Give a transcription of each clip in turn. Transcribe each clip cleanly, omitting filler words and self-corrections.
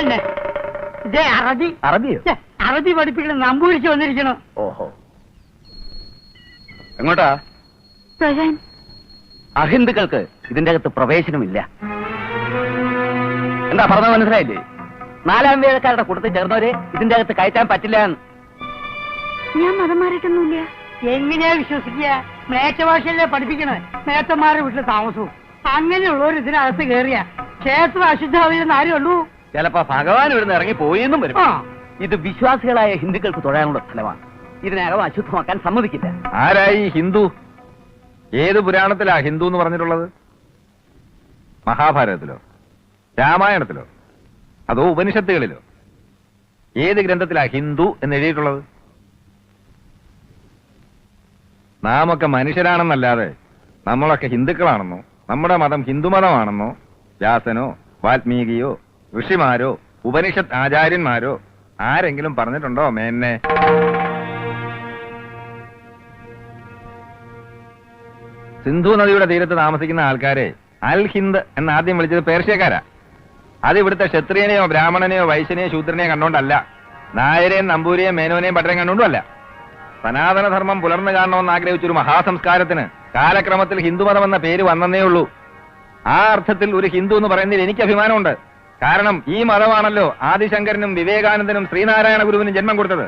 തന്നെ. ഇതേ അറബി. അറബിയോ? അറബി പഠിപ്പിക്കണം. നമ്പൂരിച്ച് വന്നിരിക്കണോ? ഓഹോ. എങ്ങോട്ടാ? തൊഴാൻ. അഹിന്ദുക്കൾക്ക് ഇതിന്റെ അകത്ത് പ്രവേശനമില്ല. എന്താ പറഞ്ഞത് മനസ്സിലായില്ലേ? 4ാം വേദക്കാരുടെ കൂട്ടത്തിൽ ചേർന്നവരെ ഇതിന്റെ അകത്ത് കയറ്റാൻ പറ്റില്ല. ഞാൻ മതം മാറിയിട്ടൊന്നുമില്ല. എങ്ങനെയാ വിശ്വസിക്കുക? മേച്ചഭാഷയല്ലേ പഠിപ്പിക്കണേ. മേത്തന്മാരുടെ വീട്ടിൽ താമസവും. അങ്ങനെയുള്ളവർ ഇതിനകത്ത് കയറിയ ക്ഷേത്രം അശുദ്ധാവില്ലെന്ന് ആരുള്ളൂ. ചിലപ്പോ ഭഗവാൻ ഇവിടുന്ന് ഇറങ്ങി പോയെന്നും വരും. ഇത് വിശ്വാസികളായ ഹിന്ദുക്കൾക്ക് തൊഴാനുള്ള സ്ഥലമാണ്. ഇതിനകം അശുദ്ധമാക്കാൻ സമ്മതിക്കില്ല. ആരായി ഹിന്ദു? ഏത് പുരാണത്തിലാ ഹിന്ദു എന്ന് പറഞ്ഞിട്ടുള്ളത്? മഹാഭാരതത്തിലോ രാമായണത്തിലോ അതോ ഉപനിഷത്തുകളിലോ? ഏത് ഗ്രന്ഥത്തിലാ ഹിന്ദു എന്ന് എഴുതിയിട്ടുള്ളത്? നാമൊക്കെ മനുഷ്യരാണെന്നല്ലാതെ നമ്മളൊക്കെ ഹിന്ദുക്കളാണെന്നോ നമ്മുടെ മതം ഹിന്ദുമതമാണെന്നോ വ്യാസനോ വാൽമീകിയോ ഋഷിമാരോ ഉപനിഷത്ത് ആചാര്യന്മാരോ ആരെങ്കിലും പറഞ്ഞിട്ടുണ്ടോ മേന്നെ? സിന്ധു നദിയുടെ തീരത്ത് താമസിക്കുന്ന ആൾക്കാരെ അൽ ഹിന്ദ് എന്ന് ആദ്യം വിളിച്ചത് പേർഷ്യക്കാരാ. അത് ഇവിടുത്തെ ക്ഷത്രിയനെയോ ബ്രാഹ്മണനെയോ വൈശ്യനെയോ ശൂദ്രനെയോ കണ്ടോണ്ടല്ല. നായരെയും നമ്പൂരിയെയും മേനോനെയും ഭട്ടരെയും കണ്ടുകൊണ്ടുമല്ല. സനാതനധർമ്മം പുലർന്നു കാണണമെന്ന് ആഗ്രഹിച്ചൊരു മഹാസംസ്കാരത്തിന് കാലക്രമത്തിൽ ഹിന്ദുമതം എന്ന പേര് വന്നേ ഉള്ളൂ. ആ അർത്ഥത്തിൽ ഒരു ഹിന്ദു എന്ന് പറയുന്നതിൽ എനിക്ക് അഭിമാനമുണ്ട്. കാരണം ഈ മതമാണല്ലോ ആദിശങ്കരനും വിവേകാനന്ദനും ശ്രീനാരായണ ഗുരുവിനും ജന്മം കൊടുത്തത്.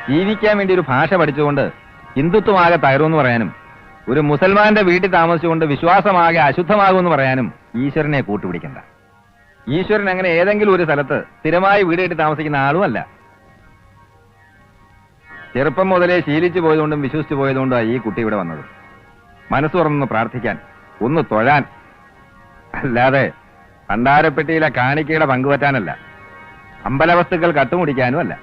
ജീവിക്കാൻ വേണ്ടി ഒരു ഭാഷ പഠിച്ചുകൊണ്ട് ഹിന്ദുത്വമാകെ തകരുമെന്ന് പറയാനും ഒരു മുസൽമാന്റെ വീട്ടിൽ താമസിച്ചുകൊണ്ട് വിശ്വാസമാകെ അശുദ്ധമാകുമെന്ന് പറയാനും ഈശ്വരനെ കൂട്ടുപിടിക്കണ്ട. ഈശ്വരൻ അങ്ങനെ ഏതെങ്കിലും ഒരു സ്ഥലത്ത് സ്ഥിരമായി വീട് കെട്ടി താമസിക്കുന്ന ആളുമല്ല. ചെറുപ്പം മുതലേ ശീലിച്ചു പോയതുകൊണ്ടും വിശ്വസിച്ചു പോയതുകൊണ്ടാണ് ഈ കുട്ടി ഇവിടെ വന്നത്. മനസ്സ് തുറന്നൊന്ന് പ്രാർത്ഥിക്കാൻ, ഒന്ന് തൊഴാൻ, അല്ലാതെ ഭണ്ഡാരപ്പെട്ടിയിലെ കാണിക്കയുടെ പങ്കുപറ്റാനല്ല, അമ്പലവസ്തുക്കൾ കട്ടുമുടിക്കാനും അല്ല.